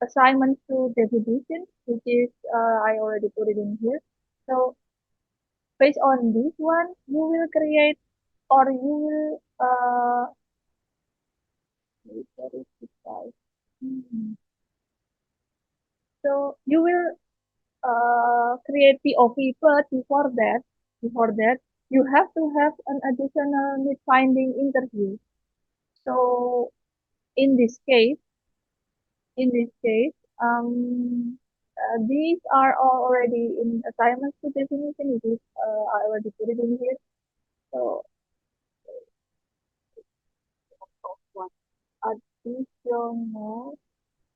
assignments to distribution, which is I already put it in here. So based on this one, you will create or you will wait, what is this guys? Hmm. So you will create POV, but before that, you have to have an additional need finding interview. So in this case, in this case, these are all already in assignments to definition. It is I already put it in here. So one additional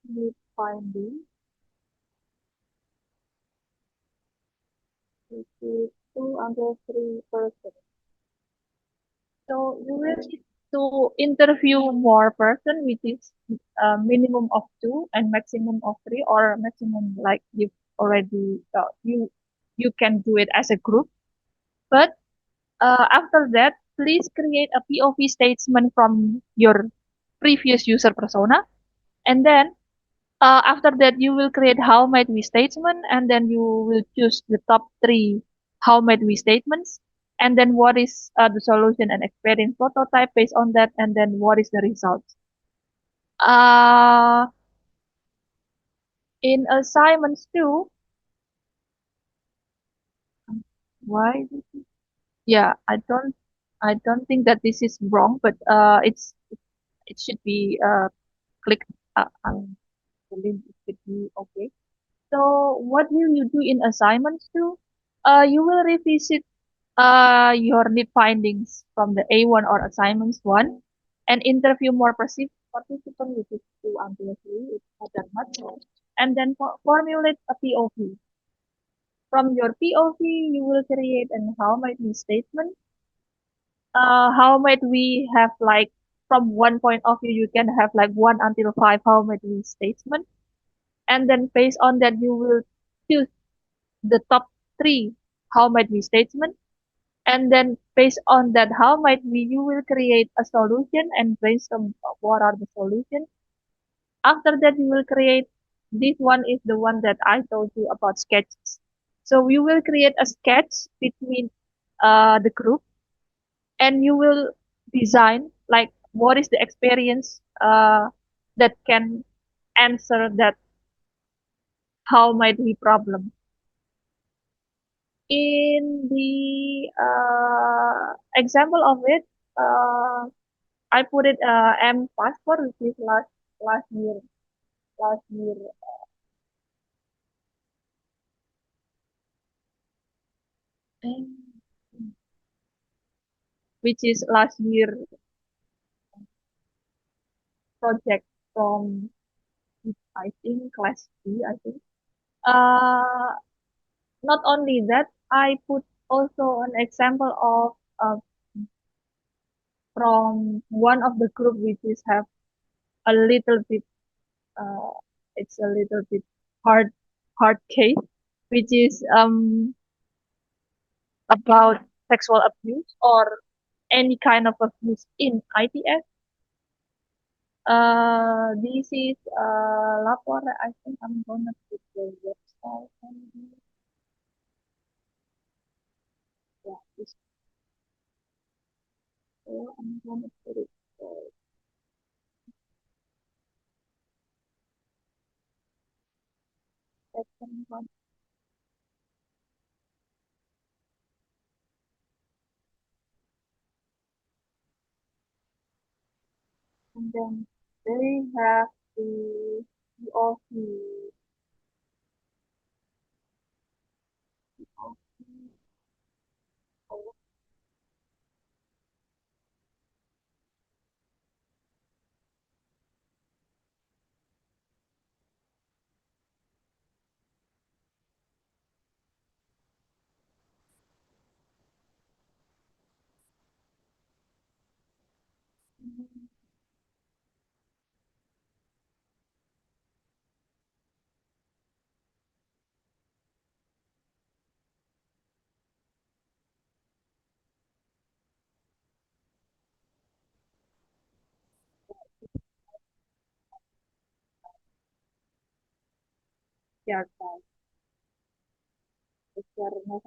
need finding, which is 203%. So you will need to interview more person, which is minimum of two and maximum of three, or maximum like you already you can do it as a group. But after that, please create a POV statement from your previous user persona, and then after that you will create how might we statement, and then you will choose the top three how might we statements, and then what is the solution and experience prototype based on that, and then what is the results. Uh, in assignments too, why? Yeah, I don't think that this is wrong, but it should be clicked on the link. It should be okay. So what will you do in assignments too? You will revisit your need findings from the A1 or assignments 1 and interview more participants, which is 2 until 3, it's not that much. And then formulate a POV. From your POV, you will create an how might we statement. How might we have like from one point of view, you can have like 1 until 5 how might we statement. And then based on that, you will choose the top 3 how might we statement. And then based on that, how might we, you will create a solution and brainstorm what are the solutions. After that, you will create, this one is the one that I told you about sketches. So you will create a sketch between the group, and you will design like what is the experience that can answer that how might we problem. In the example of it, I put it M passport, which is last year, last year, which is last year project from, I think, class B, I think. Uh, Not only that, I put also an example of from one of the group, which is have a little bit, uh, it's a little bit hard, hard case, which is about sexual abuse or any kind of abuse in ITS. This is lapor. I think I'm gonna put the website on here. Yeah, this I'm gonna put it second one, and then they have the POC. Yeah, right. If you are not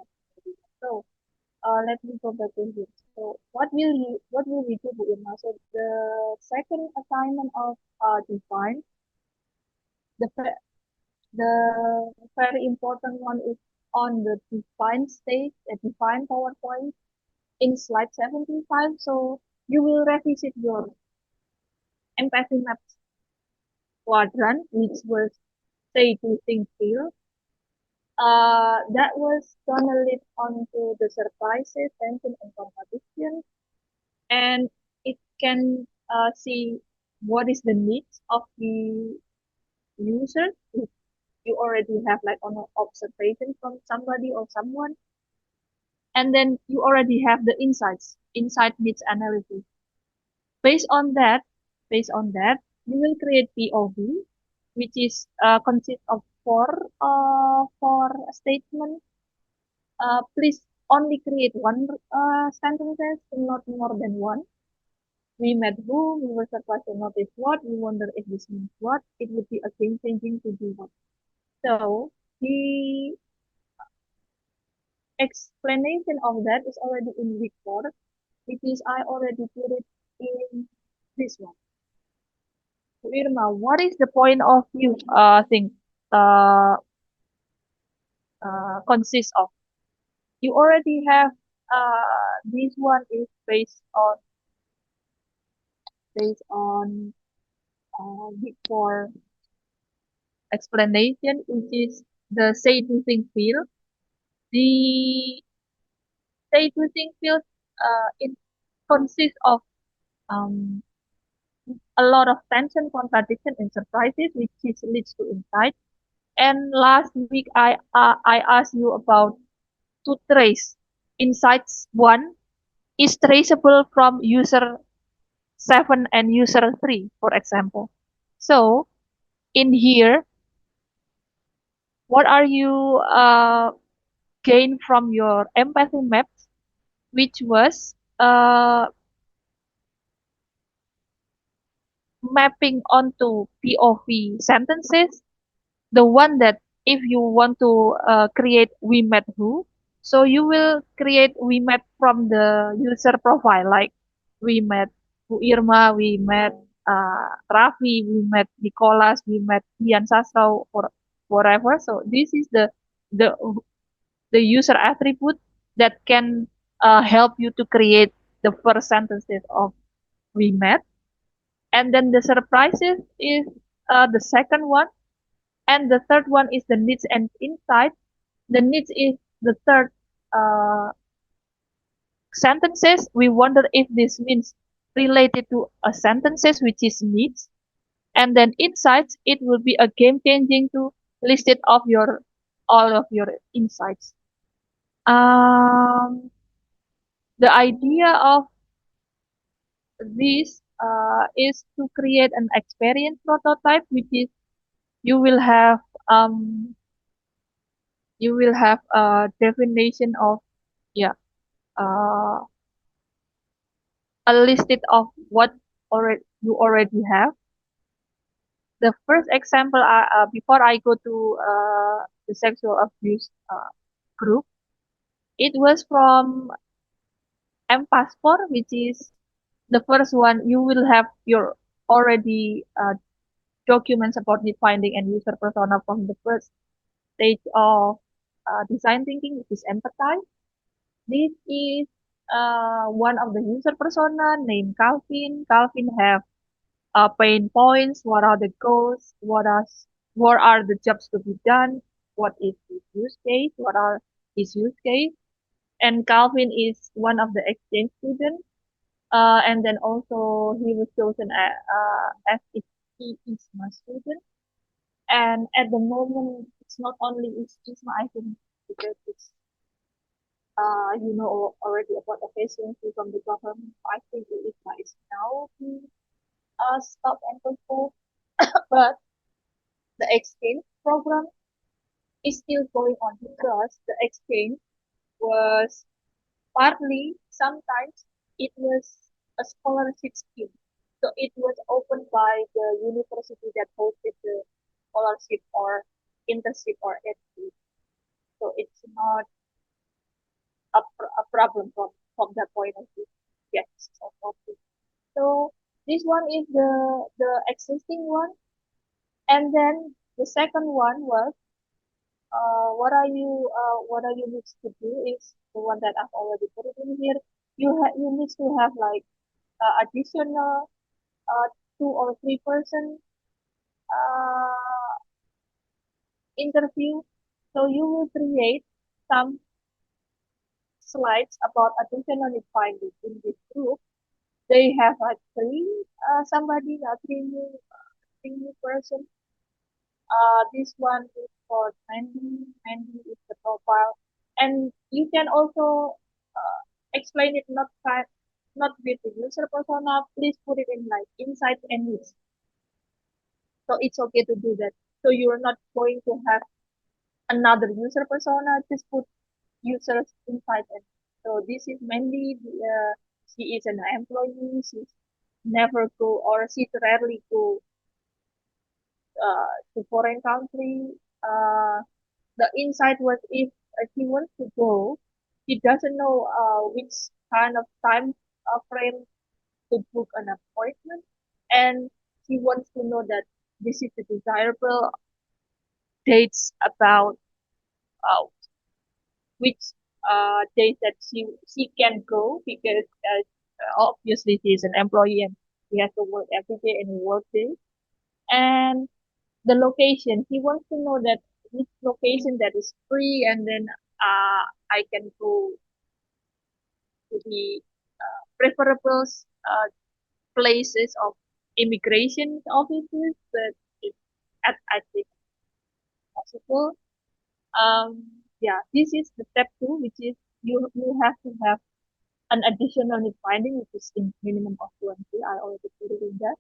so, let me go back to here. So, what will we do, Bu Irma? So, the second assignment of define, the very important one is on the define stage, the define PowerPoint in slide 75. So, you will revisit your empathy map quadrant, which was say to think feel. That was gonna lead on to the surprises, tension, and competition, and it can see what is the needs of the user. If you already have like an observation from somebody or someone, and then you already have the insights, insight needs analysis. Based on that, based on that, you will create POV, which is consists of four statements. Please only create one sentences, not more than one. We met who, we were surprised to notice what, we wonder if this means what. It would be a game changing to do what. So the explanation of that is already in week 4, which is I already put it in this one. So Irma, what is the point of view thing uh, consists of? You already have this one is based on before explanation, which is the say to think feel. The say to think feel it consists of um, a lot of tension, contradiction, and surprises, which is leads to insight. And last week I asked you about to trace insights. One is traceable from user 7 and user 3, for example. So in here, what are you gain from your empathy maps, which was mapping onto POV sentences, the one that if you want to create we met who, so you will create we met from the user profile, like we met Bu Irma, we met Raffi, we met Nicholas, we met Ian Sastro, or whatever. So this is the the user attribute that can help you to create the first sentences of we met. And then the surprises is the second one. And the third one is the needs and insight. The needs is the third uh, sentences. We wonder if this means related to a sentences which is needs. And then insights, it will be a game changing to list it of your all of your insights. Um, the idea of this is to create an experience prototype, which is you will have um, you will have a definition of yeah uh, a listed of what already you already have. The first example, before I go to the sexual abuse group, it was from M Passport, which is the first one. You will have your already documents about need finding and user persona from the first stage of design thinking, which is empathize. This is one of the user persona named Calvin. Calvin have pain points, what are the goals, what are the jobs to be done, what is his use case, what are his use case. And Calvin is one of the exchange students. And then also he was chosen as if he is my student. And at the moment, it's not only Isma, I think, because it's already about the vacancy from the government. I think Isma is now being stopped and postponed, but the exchange program is still going on because the exchange was partly sometimes it was a scholarship scheme. So it was opened by the university that hosted the scholarship or internship or anything. So it's not a problem from that point of view. Yes. So, okay. So this one is the existing one, and then the second one was what are you needs to do is the one that I've already put it in here. You need to have like additional uh, 2 or 3 person uh, interview. So you will create some slides about additional need findings in this group. They have like three new person. This one is for Mandy. Mandy is the profile, and you can also explain it not with the user persona. Please put it in like insights and needs. So it's okay to do that. So you're not going to have another user persona. Just put users inside it. So this is mainly she is an employee. She's never go or she rarely go to foreign country. Uh, the insight was if he wants to go, he doesn't know which kind of time frame to book an appointment, and he wants to know that this is the desirable dates about uh, which days that she can go because obviously she is an employee and he has to work every day and work day, and the location he wants to know that which location that is free, and then I can go to the preferable places of immigration offices that is at the possible. Yeah, this is the step two, which is you have to have an additional need finding, which is in minimum of 20. I already put it in that.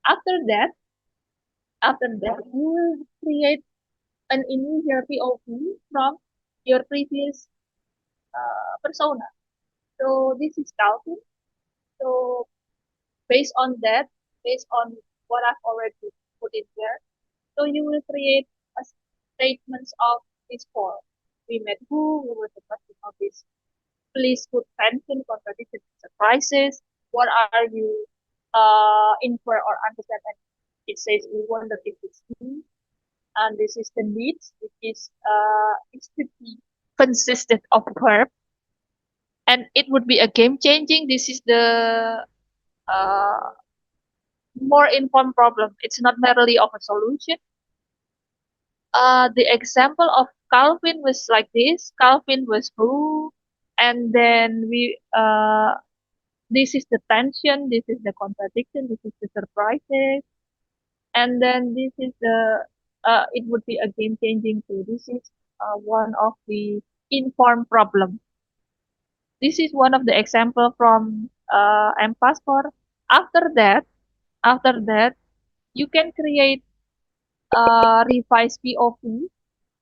After that, you will create an initial POV from your previous persona. So this is Calvin. So based on that, based on what I've already put in there, so you will create a statements of this four. We met who, we were the person of this. Please put tension, contradiction, surprises. What are you infer or understand? And it says we wonder if it's me. And this is the needs, which is it should be consistent of verb, and it would be a game changing. This is the uh, more informed problem. It's not merely of a solution. The example of Calvin was like this. Calvin was blue, and then this is the tension, this is the contradiction, this is the surprises, and then this is it would be a game changing too. This is one of the informed problem. This is one of the example from M-Passport. After that, after that, you can create a revised POV,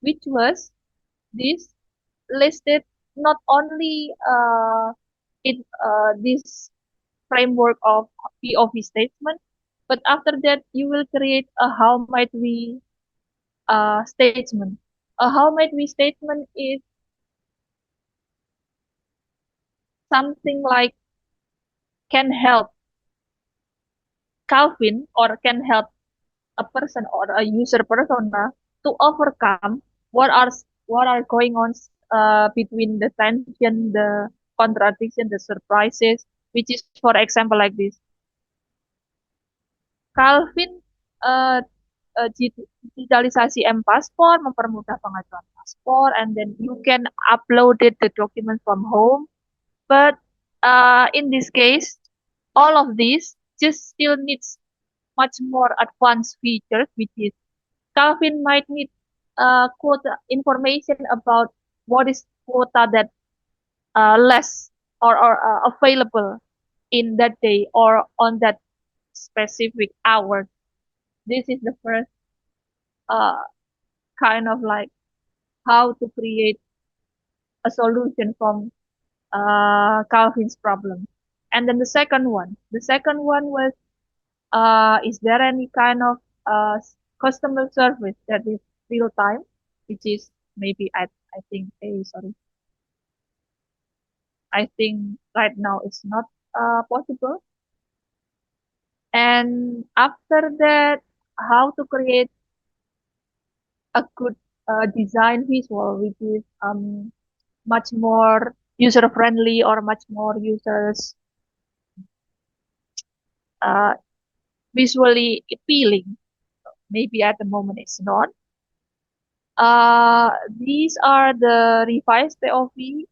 which was this listed not only in this framework of POV statement, but after that you will create a how might we statement. A how might we statement is something like can help Calvin or can help a person or a user persona to overcome what are going on between the tension, the contradiction, the surprises, which is for example like this. Calvin uh, digitalisasi M-Paspor mempermudah pengajuan paspor, and then you can upload it the document from home. But in this case, all of this just still needs much more advanced features, which is Calvin might need quota information about what is quota that less or available in that day or on that specific hour. This is the first uh, kind of like how to create a solution from Calvin's problem. And then the second one was, is there any kind of customer service that is real time, which is maybe I think sorry, I think right now it's not possible. And after that, how to create a good design visual, which is much more user friendly or much more users uh, visually appealing. Maybe at the moment it's not. These are the revised POV,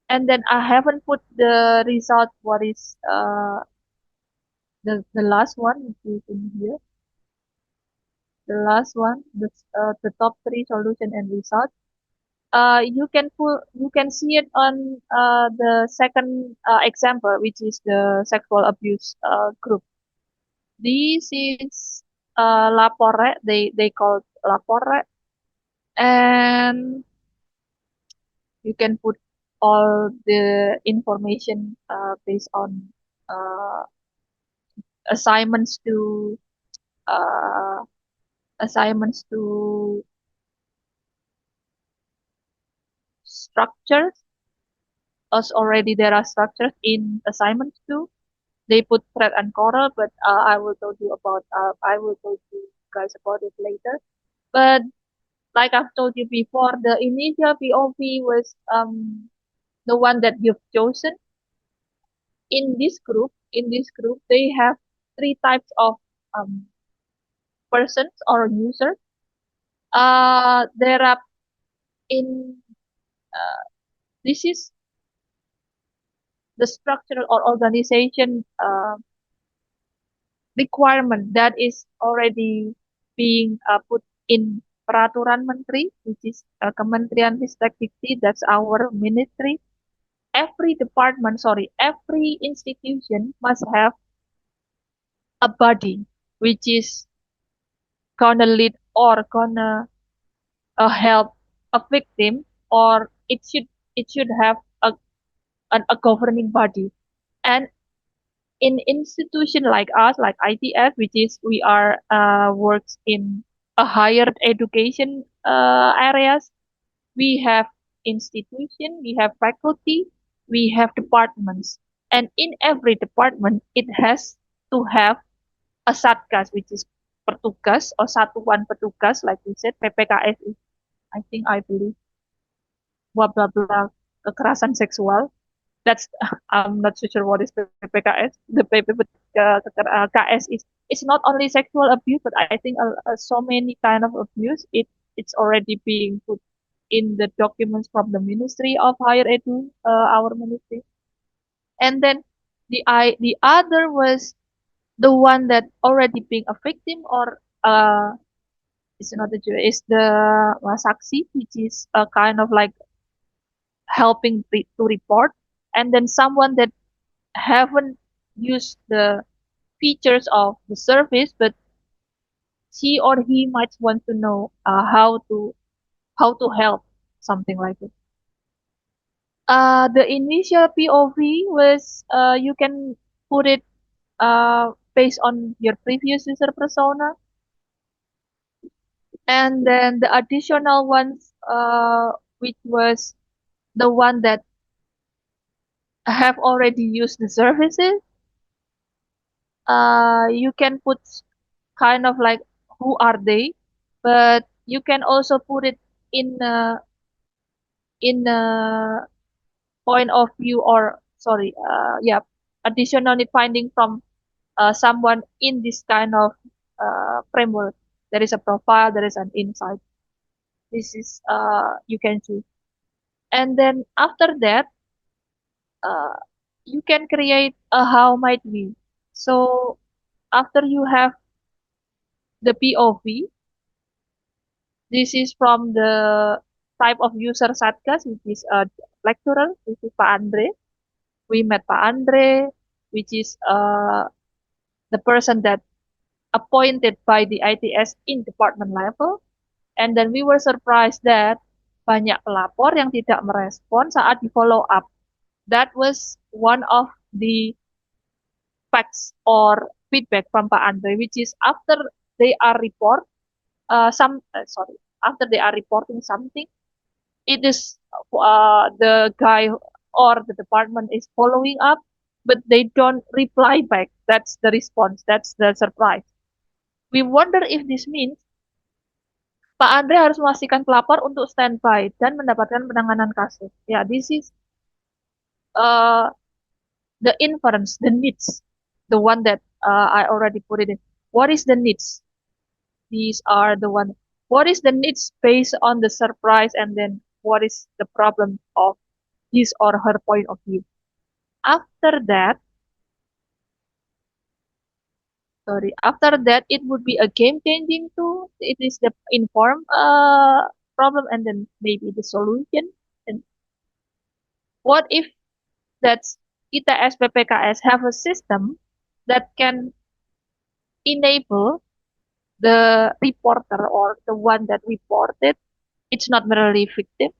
and then I haven't put the result. What is the last one, which is in here? The last one, the top three solution and result. You can see it on the second example, which is the sexual abuse group. This is lapore. They call it lapore, and you can put all the information based on uh, assignments to uh, assignments to structures. As already there are structures in assignments too. They put thread and coral, but I will tell you guys about it later. But like I've told you before, the initial POV was the one that you've chosen. In this group, they have three types of um, persons or users. There are in this is the structural or organization requirement that is already being put in peraturan menteri, which is Kementerian Ristek Dikti, that's our ministry. Every department, sorry, every institution must have a body which is gonna lead or gonna help a victim, or it should have a governing body. And in institution like us, like ITF, which is we are works in a higher education areas, we have institution, we have faculty, we have departments, and in every department it has to have a satgas, which is petugas or satuan petugas, like we said. PPKS is, I think, I believe, blah blah blah, kekerasan seksual. That's I'm not so sure what is PPKS. The PP KS is it's not only sexual abuse, but I think so many kind of abuse. It's already being put in the documents from the Ministry of Higher Edu, our ministry. And then the other was the one that already being a victim, or it's not the jury, it's the saksi, which is a kind of like helping to report, and then someone that haven't used the features of the service, but she or he might want to know how to help, something like it. The initial POV was you can put it based on your previous user persona, and then the additional ones, which was the one that have already used the services, you can put kind of like who are they, but you can also put it in a point of view, or sorry, yeah, additional need finding from someone in this kind of framework. There is a profile, there is an insight. This is you can choose, and then after that, uh, you can create a how might we. So after you have the POV, this is from the type of user Satgas, which is a lecturer, which is Pak Andre. We met Pak Andre, which is the person that appointed by the ITS in department level. And then we were surprised that banyak pelapor yang tidak merespon saat di follow up. That was one of the facts or feedback from Pak Andre, which is after they are report, sorry, after they are reporting something, it is the guy or the department is following up, but they don't reply back. That's the response. That's the surprise. We wonder if this means Pak Andre harus memastikan pelapor untuk standby dan mendapatkan penanganan kasus. Ya, this is uh, the inference, the needs, the one that I already put it in. What is the needs? These are the one. What is the needs based on the surprise, and then what is the problem of his or her point of view? After that, sorry, after that, it would be a game changing tool. It is the inform problem, and then maybe the solution. And what if that's ITS PPKS have a system that can enable the reporter or the one that reported, it's not merely fictive,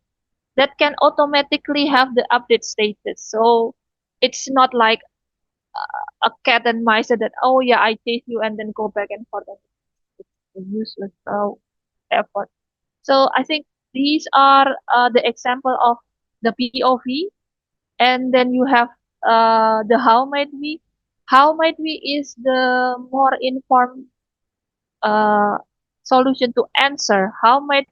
that can automatically have the update status. So it's not like a cat and mice that, oh yeah, I chase you and then go back and forth. It's a useless effort. So I think these are the example of the POV, and then you have the how might we. How might we is the more informed uh, solution to answer. How might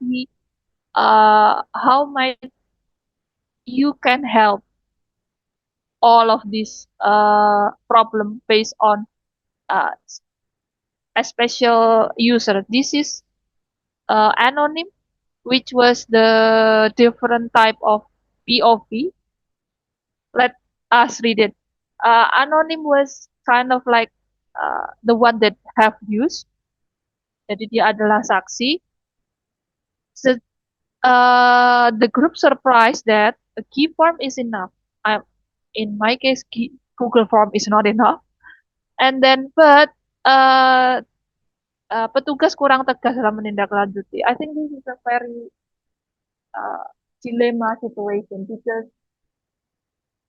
you can help all of these problem based on uh, a special user. This is anonym, which was the different type of POV. Let us read it. Anonym was kind of like the one that have used. Jadi dia adalah saksi. So, the group surprised that a key form is enough. I, in my case, Google form is not enough. And then, but petugas kurang tegas dalam menindaklanjuti. I think this is a very uh, dilemma situation because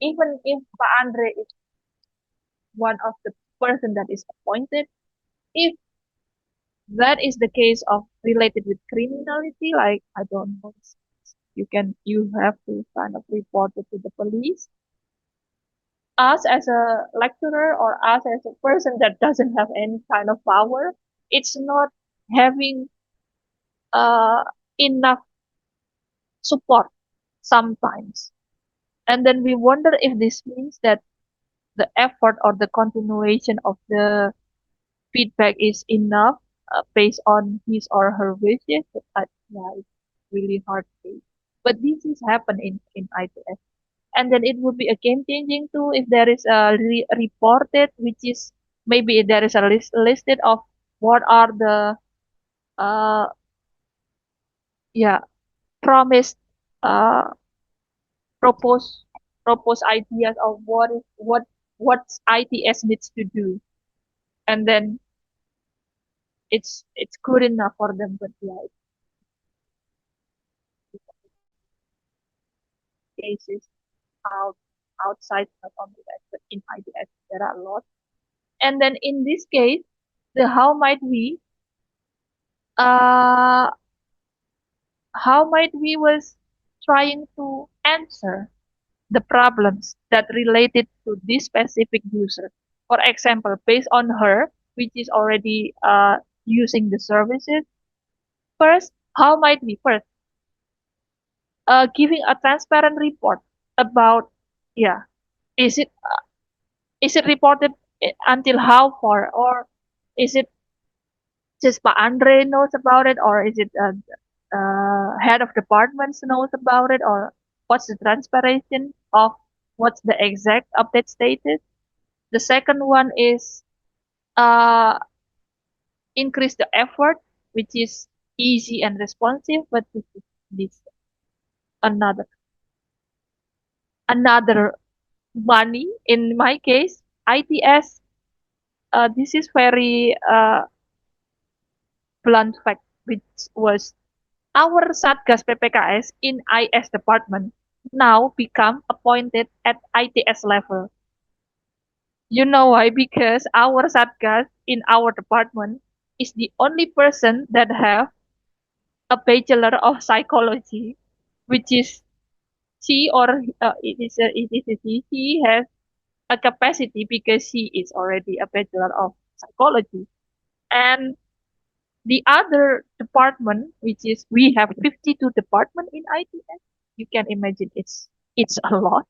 even if Pak Andre is one of the person that is appointed, if that is the case of related with criminality, like I don't know, you have to kind of report it to the police. Us as a lecturer or us as a person that doesn't have any kind of power, it's not having uh, enough support sometimes. And then we wonder if this means that the effort or the continuation of the feedback is enough based on his or her wishes. But yeah, it's really hard to say. But this is happen in ITS. And then it would be a game changing too if there is a reported, which is maybe there is a listed of what are the uh yeah promised uh proposed proposed ideas of what ITS needs to do, and then it's good enough for them. But yeah, cases out outside not only that, but in ITS there are a lot. And then in this case, the uh how might we was trying to answer the problems that related to this specific user. For example, based on her, which is already using the services, first, how might we first giving a transparent report about, yeah, is it reported until how far, or is it just Pak Andre knows about it, or is it head of departments knows about it, or what's the transparency of what's the exact update status? The second one is uh, increase the effort, which is easy and responsive, but this another another money. In my case, ITS. This is very blunt fact, which was our Satgas PPKS in IS department now become appointed at ITS level. You know why? Because our Satgas in our department is the only person that have a bachelor of psychology, which is she or it is a she has a capacity because she is already a bachelor of psychology. And the other department, which is we have 52 department in ITS, you can imagine it's a lot,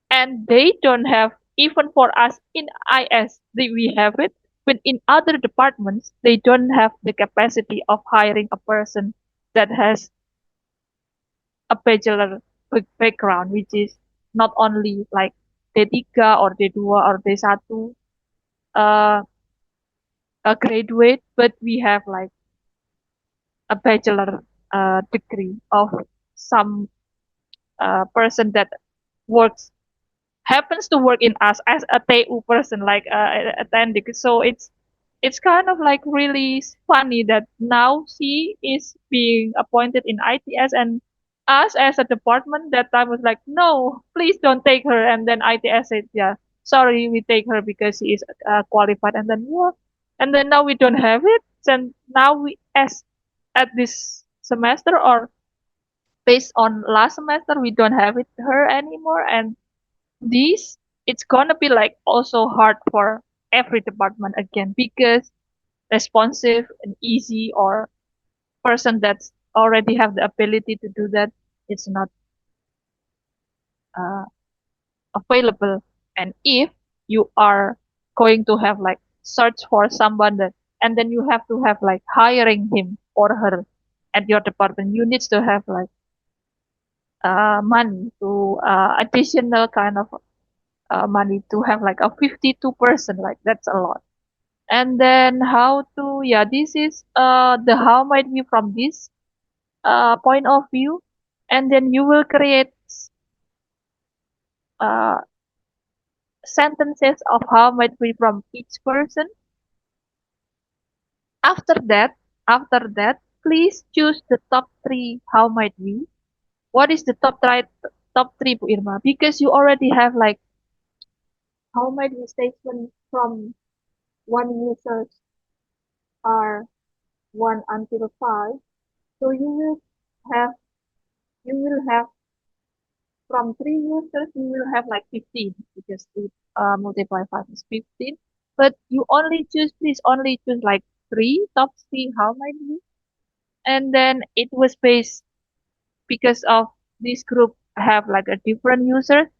and they don't have even for us in IS we have it, but in other departments they don't have the capacity of hiring a person that has a bachelor background, which is not only like D3 or D2 or D1 uh, a graduate, but we have like a bachelor degree of some person that works happens to work in us as a TU person, like attending. So it's kind of like really funny that now she is being appointed in ITS, and us as a department that time was like, no, please don't take her. And then ITS said, yeah, sorry, we take her because she is qualified. And then what? And then now we don't have it. And now we, as at this semester or based on last semester, we don't have it her anymore. And this it's gonna be like also hard for every department again because responsive and easy or person that's already have the ability to do that it's not uh, available. And if you are going to have like search for someone that and then you have to have like hiring him or her at your department, you need to have like money to additional kind of money to have like a 52%, like that's a lot. And then how to, yeah, this is the how might be from this point of view. And then you will create uh, sentences of how might be from each person. After that, after that, please choose the top three how might be. What is the top three, Bu Irma? Because you already have like how might be statement from one users are one until five. So have you will have from three users, you will have like 15 because it multiply 5 is 15. But you only choose, please only choose like three, top three, how many? And then it was based because of this group have like a different user.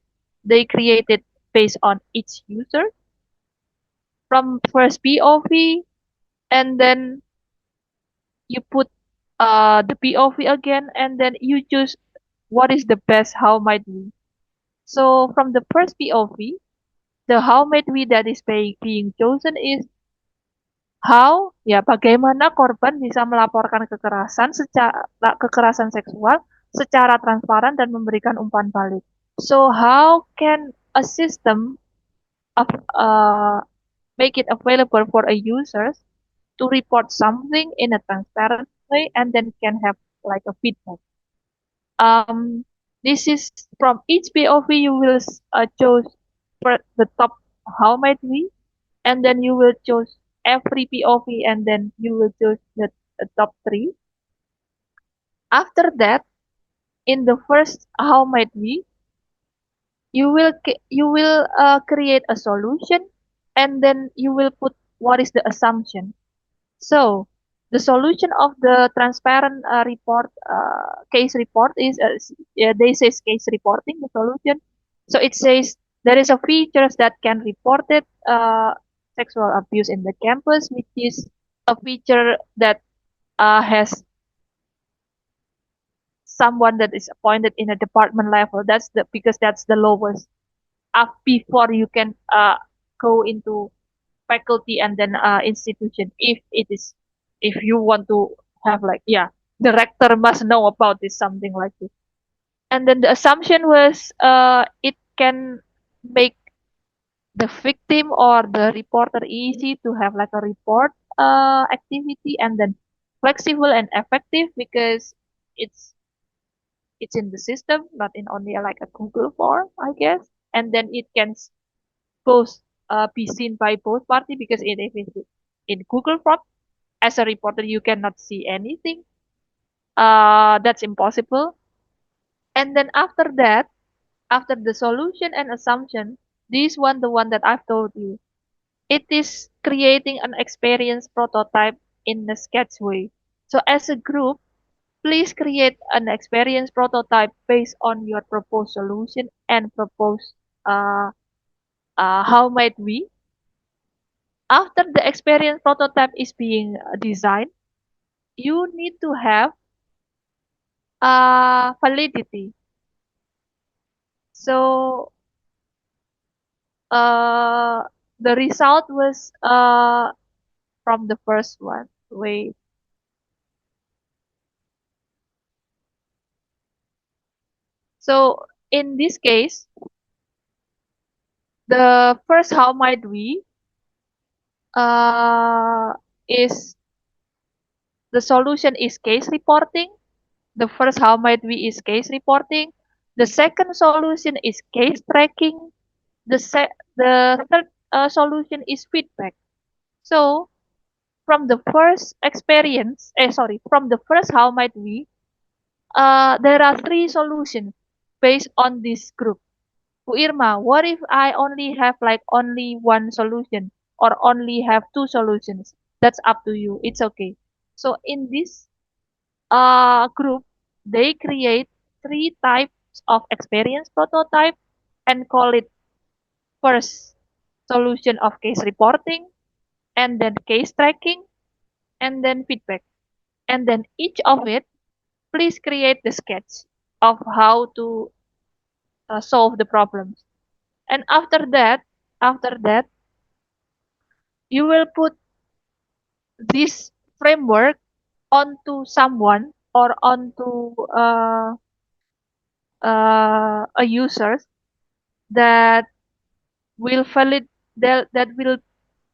They created based on each user from first POV, and then you put the POV again, and then you choose what is the best, how might we. So from the first POV, the how might we that is being chosen is how, ya bagaimana korban bisa melaporkan kekerasan seksual secara transparan dan memberikan umpan balik. So how can a system of make it available for a users to report something in a transparent way and then can have like a feedback. Um, this is from each POV you will choose for the top how might we, and then you will choose every POV, and then you will choose the top three. After that, in the first how might we, you will create a solution, and then you will put what is the assumption. So the solution of the transparent case report is they say case reporting the solution. So it says there is a features that can report it sexual abuse in the campus, which is a feature that has someone that is appointed in a department level. That's the because that's the lowest up before you can go into faculty and then institution if it is if you want to have like yeah the rector must know about this something like this. And then the assumption was it can make the victim or the reporter easy to have like a report activity, and then flexible and effective because it's it's in the system, not in only like a Google form, I guess. And then it can both be seen by both party because in if it's in Google form as a reporter you cannot see anything, That's impossible. And then after that, after the solution and assumption, this one, the one that I've told you, it is creating an experience prototype in a sketch way. So as a group, please create an experience prototype based on your proposed solution and proposed uh, how might we. After the experience prototype is being designed, you need to have validity. So uh, the result was from the first one. Wait. So in this case, the first how might we uh, is the solution is case reporting. The first how might we is case reporting. The second solution is case tracking. The third solution is feedback. So from the first experience, from the first how might we, there are three solutions based on this group. Bu Irma, what if I only have like only one solution or only have two solutions? That's up to you. It's okay. So in this group, they create three types of experience prototype and call it first solution of case reporting, and then case tracking, and then feedback. And then each of it, please create the sketch of how to solve the problems. And after that, you will put this framework onto someone or onto a user that will valid that will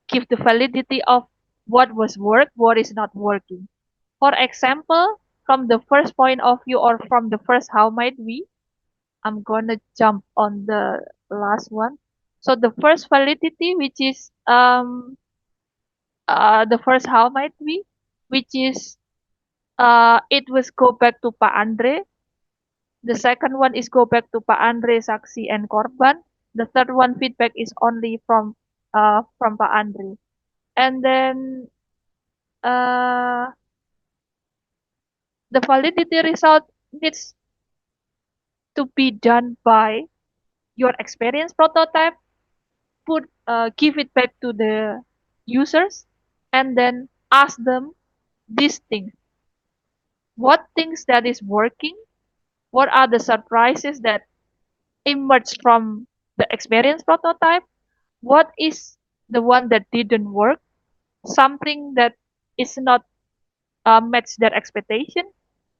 give the validity of what was work, what is not working. For example, from the first point of view or from the first how might we, I'm gonna jump on the last one. So the first validity, which is the first how might we, which is it was go back to Pak Andre. The second one is go back to Pak Andre, Saksi, and Korban. The third one feedback is only from Pak Andre. And then uh, the validity result needs to be done by your experience prototype. Give it back to the users, and then ask them these things. What things that is working? What are the surprises that emerged from the experience prototype? What is the one that didn't work? Something that is not match their expectation?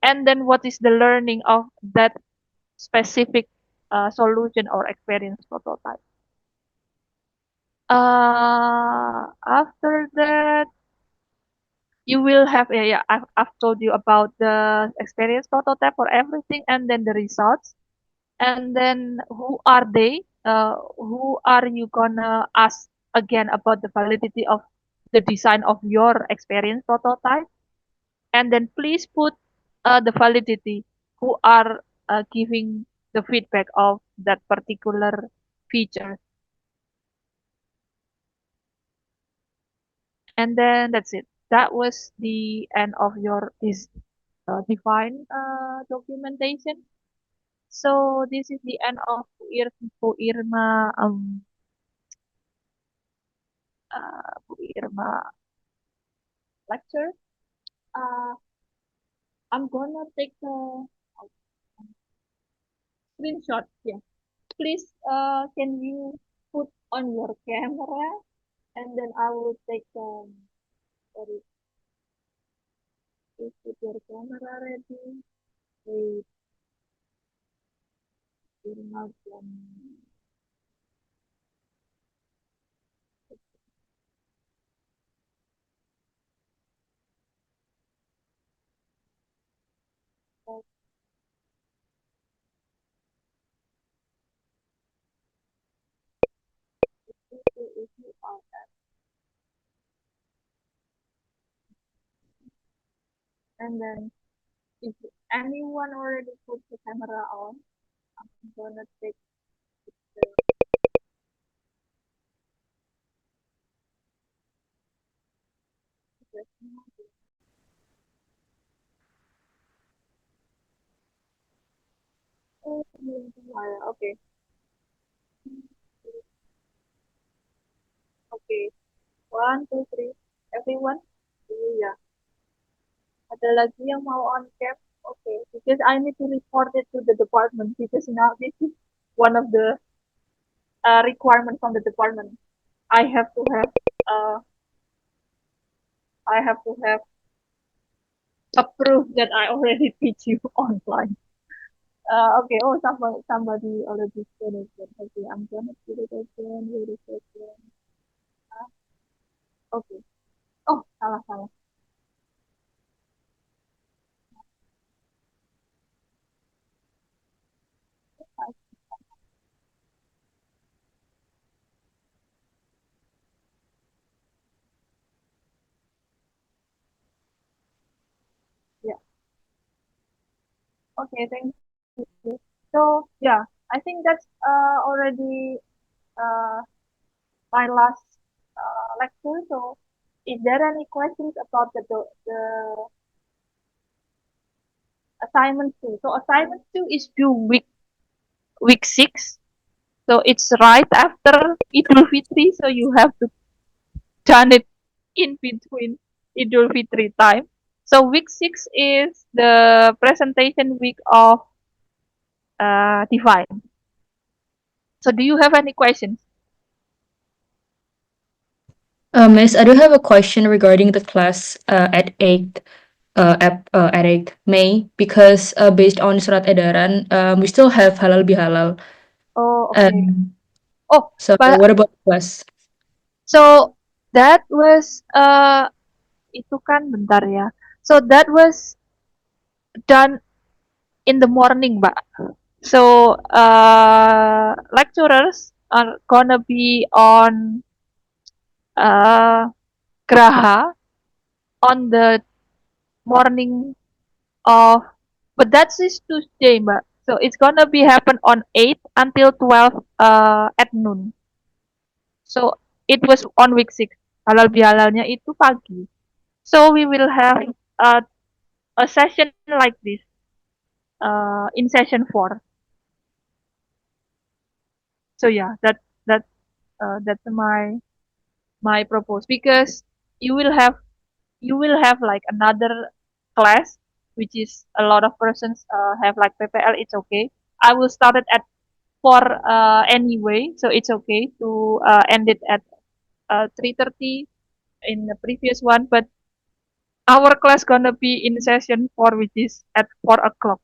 And then what is the learning of that specific solution or experience prototype? After that, you will have, yeah, I've told you about the experience prototype for everything, and then the results. And then who are they? Who are you gonna ask again about the validity of the design of your experience prototype? And then please put the validity who are giving the feedback of that particular feature. And then that's it. That was the end of your this define documentation. So this is the end of Bu Irma Bu Irma lecture. Uh, I'm gonna take a screenshot here. Please, can you put on your camera, and then I will take sorry, please put your camera ready. Wait, Irma can if you are, and then If anyone already put the camera on, I'm gonna take the question. Oh, okay, okay. One, two, three. Everyone? Iya. Ada lagi yang mau on cam? Okay, because I need to report it to the department because now this is one of the requirements from the department. I have to have uh, I have to have a proof that I already teach you online. Okay. Oh, somebody already said it. Okay, I'm gonna put it again. Wait a second. Okay. Oh, salah salah. Yeah. Okay. Thank you. So yeah, I think that's already uh my last lecture. So, is there any questions about the assignment two? So, assignment two is due week 6. So, it's right after Idul Fitri. So, you have to done it in between Idul Fitri time. So, week 6 is the presentation week of Divine. So, do you have any questions? Miss, I do have a question regarding the class at 8 at 8 May because based on surat edaran, we still have halal bihalal. Oh, okay. Um, Oh, so but what about class? so that was itu kan bentar ya. So that was done in the morning, Mbak. So lecturers are gonna be on uh, Graha on the morning of, but that's is Tuesday, Mbak. So it's gonna be happen on 8 until 12 at noon. So it was on week 6. Halal bihalalnya itu pagi. So we will have uh, a session like this in session 4. So yeah, that's my propose because you will have you will have like another class which is a lot of persons have like PPL. It's okay. I will start it at 4 anyway, so it's okay to end it at 3:30 in the previous one. But our class gonna be in session 4, which is at 4 o'clock.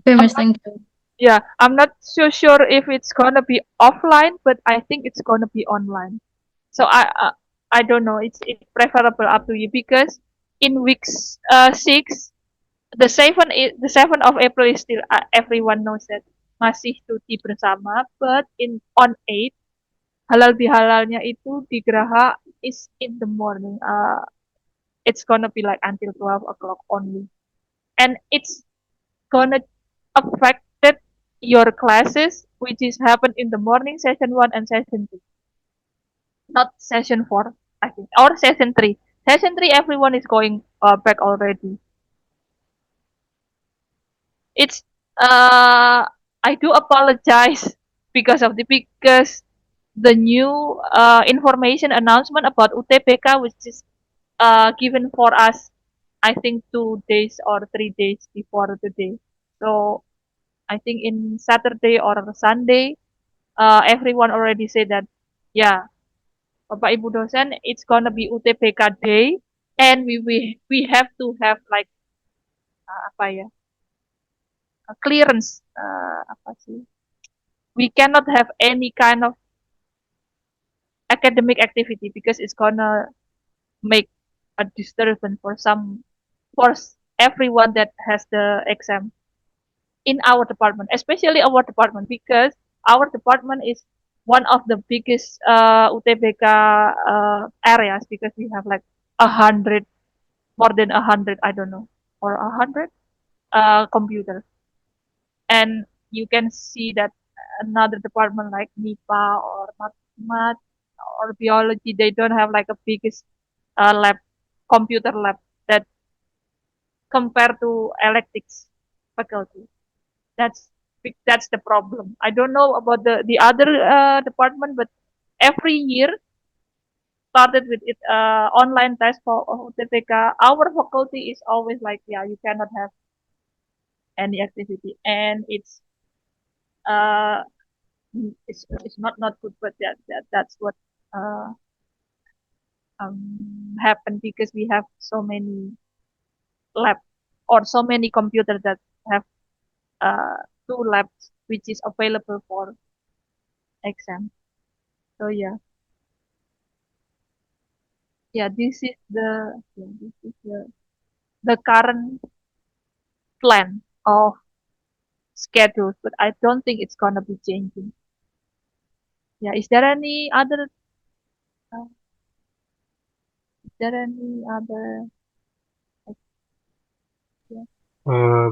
Okay, I'm Miss, not, thank you. yeah, I'm not so sure if it's gonna be offline, but I think it's gonna be online. So I don't know. It's preferable up to you because in weeks 6 the 7th of April is still everyone knows that masih cuti bersama, but in on 8 halal bihalalnya itu di Graha is in the morning. It's gonna be like until 12 o'clock only, and it's gonna affected your classes which is happen in the morning session 1 and session 2, not session 4, I think, or session 3. Session 3 everyone is going back already. It's I do apologize because the new information announcement about UTBK which is given for us I think 2 days or 3 days before the day. So I think in Saturday or Sunday everyone already said that yeah, Bapak Ibu dosen, it's gonna be UTBK day, and we have to have like apa ya, clearance apa sih? We cannot have any kind of academic activity because it's gonna make a disturbance for everyone that has the exam in our department, especially our department because our department is one of the biggest UTBK areas because we have like 100 more than 100, I don't know, or 100 computers. And you can see that another department like NIPA or math or biology, they don't have like a biggest lab, computer lab that compared to electrics faculty. That's that's the problem. I don't know about the other department, but every year started with it online test for UTPK. Our faculty is always like, yeah, you cannot have any activity, and uh it's not good, but that's what uh happened because we have so many lab or so many computers that have uh two labs which is available for exam. So this is the current plan of schedules, but I don't think it's gonna be changing. Yeah, uh, is there any other yeah.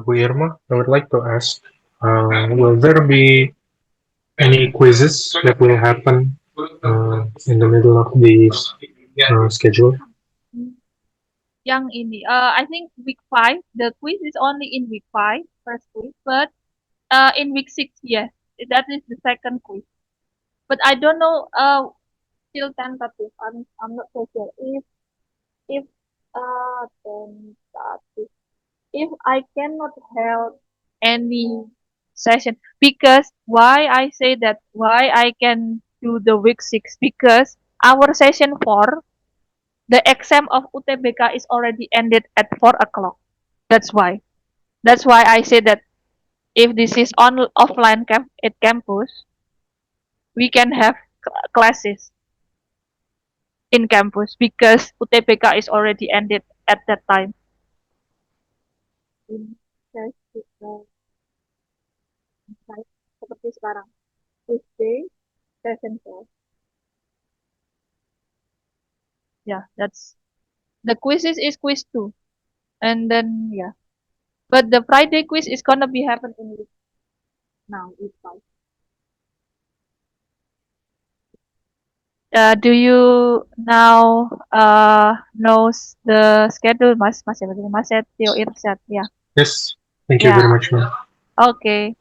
Bu Irma, I would like to ask, will there be any quizzes that will happen in the middle of the schedule? Hmm, Yang ini, I think week five, the quiz is only in week five, first quiz, but in week six, yes, that is the second quiz. But I don't know, still tentative. I'm not so sure if tentative, if I cannot help any session, because why I say that, why I can do the week six, because our session four, the exam of UTBK is already ended at 4 o'clock. That's why. That's why I say that if this is on offline camp at campus, we can have classes in campus because UTBK is already ended at that time. In seperti sekarang, Tuesday, session 4. Yeah, that's the quizzes is quiz 2. And then, yeah. But the Friday quiz is gonna be happen in week now, week 5. Do you now knows the schedule, Mas? Mas, Mas Setio Irsyad. Yeah. Yes, thank you very Yeah. much, ma'am. Okay.